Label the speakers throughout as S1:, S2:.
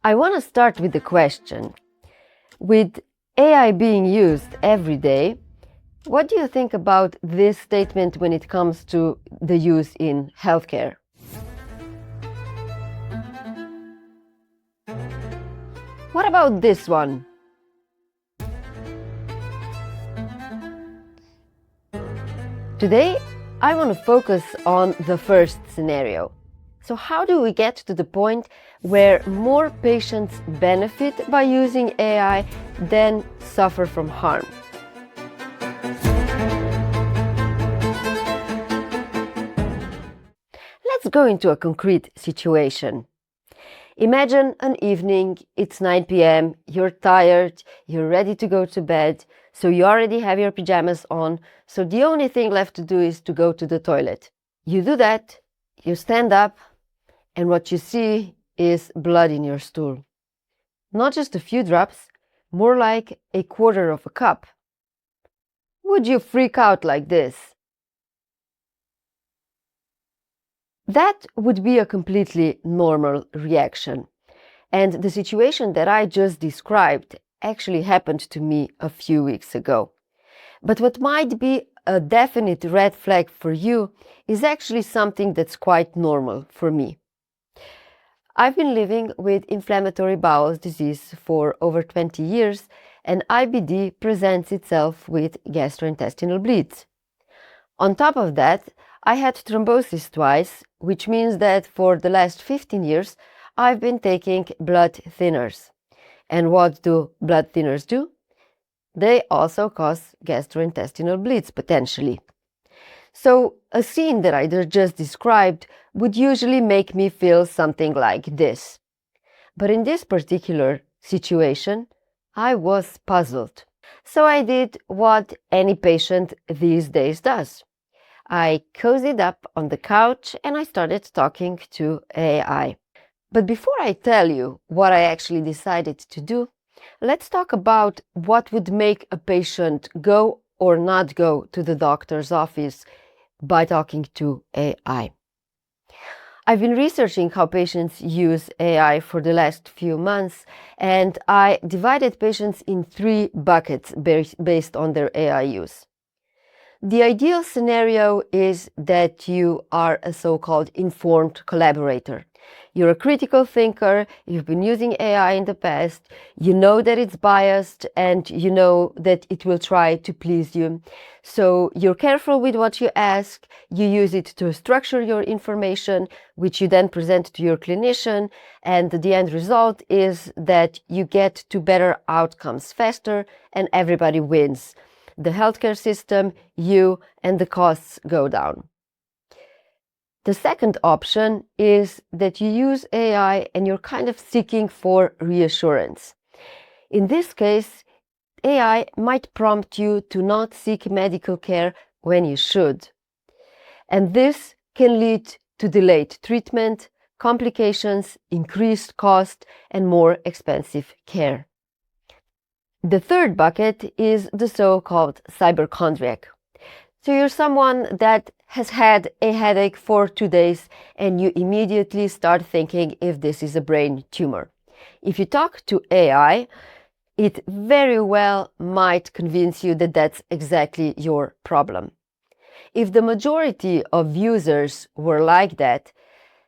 S1: I want to start with the question. With AI being used every day, what do you think about this statement when it comes to the use in healthcare? What about this one? Today, I want to focus on the first scenario. So how do we get to the point where more patients benefit by using AI than suffer from harm? Let's go into a concrete situation. Imagine an evening, it's 9 p.m., you're tired, you're ready to go to bed, so you already have your pajamas on, so the only thing left to do is to go to the toilet. You do that, you stand up, and what you see is blood in your stool. Not just a few drops, more like a quarter of a cup. Would you freak out like this? That would be a completely normal reaction. And the situation that I just described actually happened to me a few weeks ago. But what might be a definite red flag for you is actually something that's quite normal for me. I've been living with inflammatory bowel disease for over 20 years, and IBD presents itself with gastrointestinal bleeds. On top of that, I had thrombosis twice, which means that for the last 15 years, I've been taking blood thinners. And what do blood thinners do? They also cause gastrointestinal bleeds, potentially. So a scene that I just described would usually make me feel something like this. But in this particular situation, I was puzzled. So I did what any patient these days does. I cozied up on the couch and I started talking to AI. But before I tell you what I actually decided to do, let's talk about what would make a patient go or not go to the doctor's office by talking to AI. I've been researching how patients use AI for the last few months, and I divided patients in 3 buckets based on their AI use. The ideal scenario is that you are a so-called informed collaborator. You're a critical thinker, you've been using AI in the past, you know that it's biased and you know that it will try to please you. So you're careful with what you ask, you use it to structure your information, which you then present to your clinician, and the end result is that you get to better outcomes faster and everybody wins. The healthcare system, you, and the costs go down. The second option is that you use AI and you're kind of seeking for reassurance. In this case, AI might prompt you to not seek medical care when you should. And this can lead to delayed treatment, complications, increased cost, and more expensive care. The third bucket is the so-called cyberchondriac. So you're someone that has had a headache for 2 days and you immediately start thinking if this is a brain tumor. If you talk to AI, it very well might convince you that that's exactly your problem. If the majority of users were like that,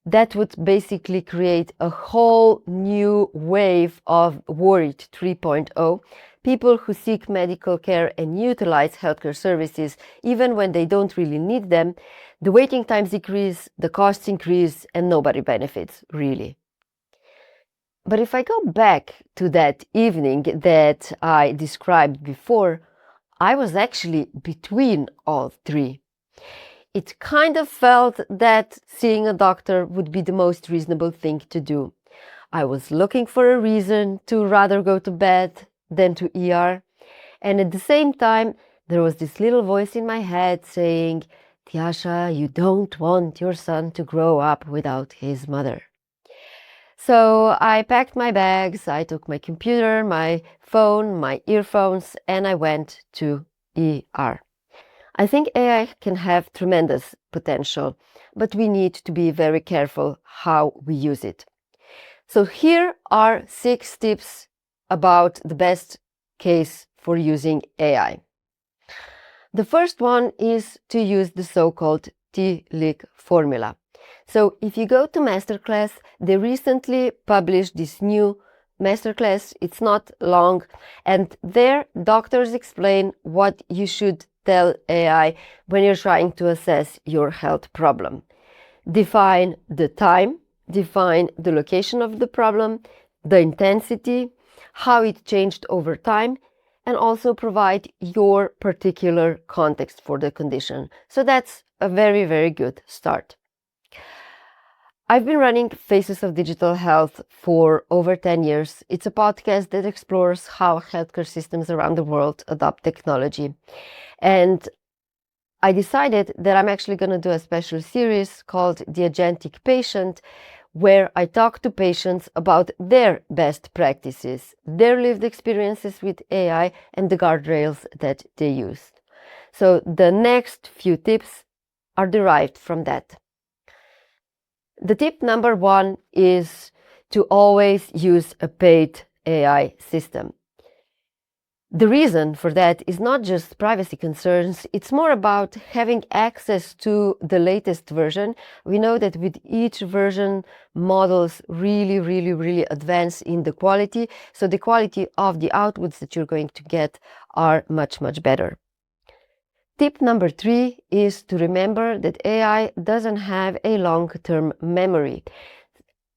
S1: that would basically create a whole new wave of worried 3.0, people who seek medical care and utilize healthcare services even when they don't really need them. The waiting times increase, the costs increase, and nobody benefits, really. But if I go back to that evening that I described before, I was actually between all 3. It kind of felt that seeing a doctor would be the most reasonable thing to do. I was looking for a reason to rather go to bed than to ER. And at the same time, there was this little voice in my head saying, Tjaša, you don't want your son to grow up without his mother. So I packed my bags, I took my computer, my phone, my earphones, and I went to ER. I think AI can have tremendous potential, but we need to be very careful how we use it. So here are 6 tips about the best case for using AI. The first one is to use the so-called T-Lick formula. So if you go to Masterclass, they recently published this new Masterclass. It's not long, and there doctors explain what you should tell AI when you're trying to assess your health problem. Define the time, define the location of the problem, the intensity, how it changed over time, and also provide your particular context for the condition. So that's a very, very good start. I've been running Faces of Digital Health for over 10 years. It's a podcast that explores how healthcare systems around the world adopt technology. And I decided that I'm actually going to do a special series called the Agentic Patient, where I talk to patients about their best practices, their lived experiences with AI, and the guardrails that they used. So the next few tips are derived from that. The tip number 1 is to always use a paid AI system. The reason for that is not just privacy concerns, it's more about having access to the latest version. We know that with each version, models really advance in the quality, so the quality of the outputs that you're going to get are much better. Tip number 3 is to remember that AI doesn't have a long-term memory.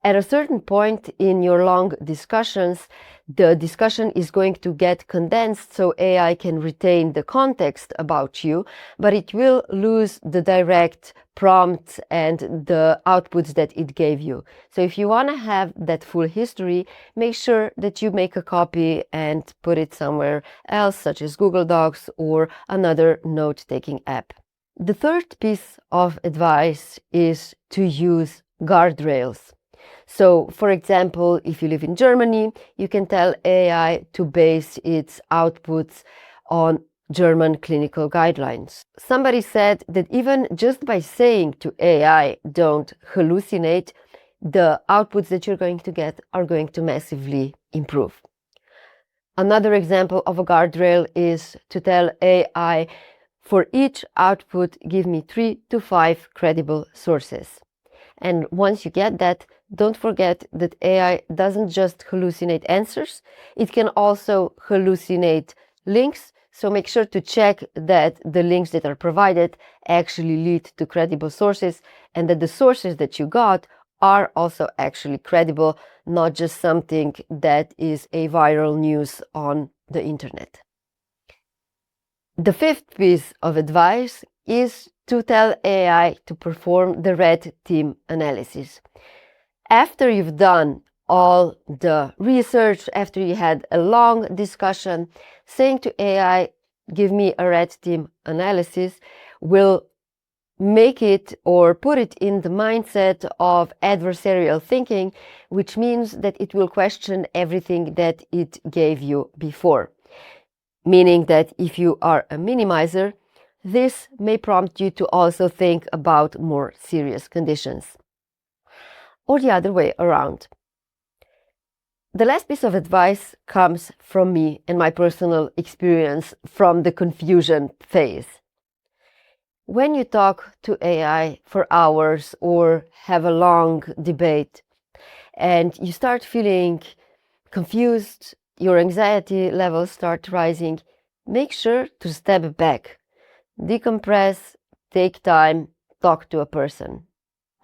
S1: At a certain point in your long discussions, the discussion is going to get condensed so AI can retain the context about you, but it will lose the direct prompts and the outputs that it gave you. So if you want to have that full history, make sure that you make a copy and put it somewhere else, such as Google Docs or another note-taking app. The third piece of advice is to use guardrails. So, for example, if you live in Germany, you can tell AI to base its outputs on German clinical guidelines. Somebody said that even just by saying to AI, don't hallucinate, the outputs that you're going to get are going to massively improve. Another example of a guardrail is to tell AI, for each output, give me 3 to 5 credible sources. And once you get that, don't forget that AI doesn't just hallucinate answers, it can also hallucinate links. So make sure to check that the links that are provided actually lead to credible sources and that the sources that you got are also actually credible, not just something that is a viral news on the internet. The fifth piece of advice is to tell AI to perform the red team analysis. After you've done all the research, after you had a long discussion, saying to AI, give me a red team analysis, will make it or put it in the mindset of adversarial thinking, which means that it will question everything that it gave you before. Meaning that if you are a minimizer, this may prompt you to also think about more serious conditions. Or the other way around. The last piece of advice comes from me and my personal experience from the confusion phase. When you talk to AI for hours or have a long debate and you start feeling confused, your anxiety levels start rising, make sure to step back, decompress, take time, talk to a person.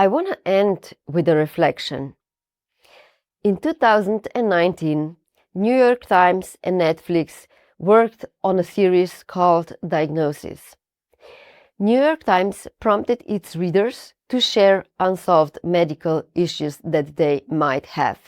S1: I want to end with a reflection. In 2019, New York Times and Netflix worked on a series called Diagnosis. New York Times prompted its readers to share unsolved medical issues that they might have.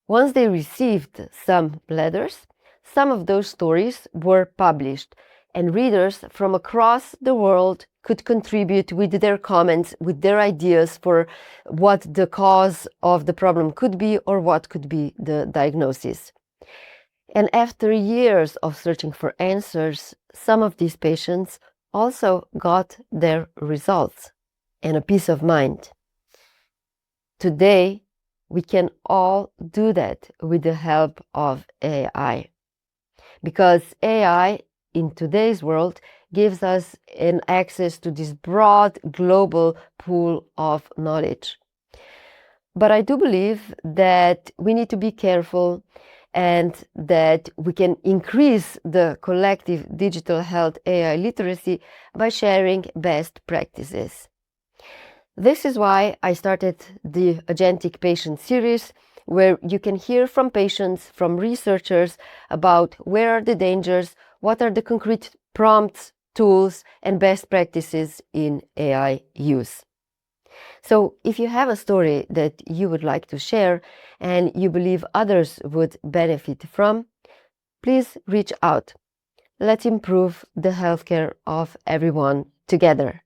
S1: Once they received some letters, some of those stories were published, and readers from across the world could contribute with their comments, with their ideas for what the cause of the problem could be or what could be the diagnosis. And after years of searching for answers, some of these patients also got their results and a peace of mind. Today, we can all do that with the help of AI. Because AI in today's world gives us an access to this broad global pool of knowledge. But I do believe that we need to be careful and that we can increase the collective digital health AI literacy by sharing best practices. This is why I started the Agentic Patient series, where you can hear from patients, from researchers about where are the dangers, what are the concrete prompts, tools, and best practices in AI use. So if you have a story that you would like to share and you believe others would benefit from, please reach out. Let's improve the healthcare of everyone together.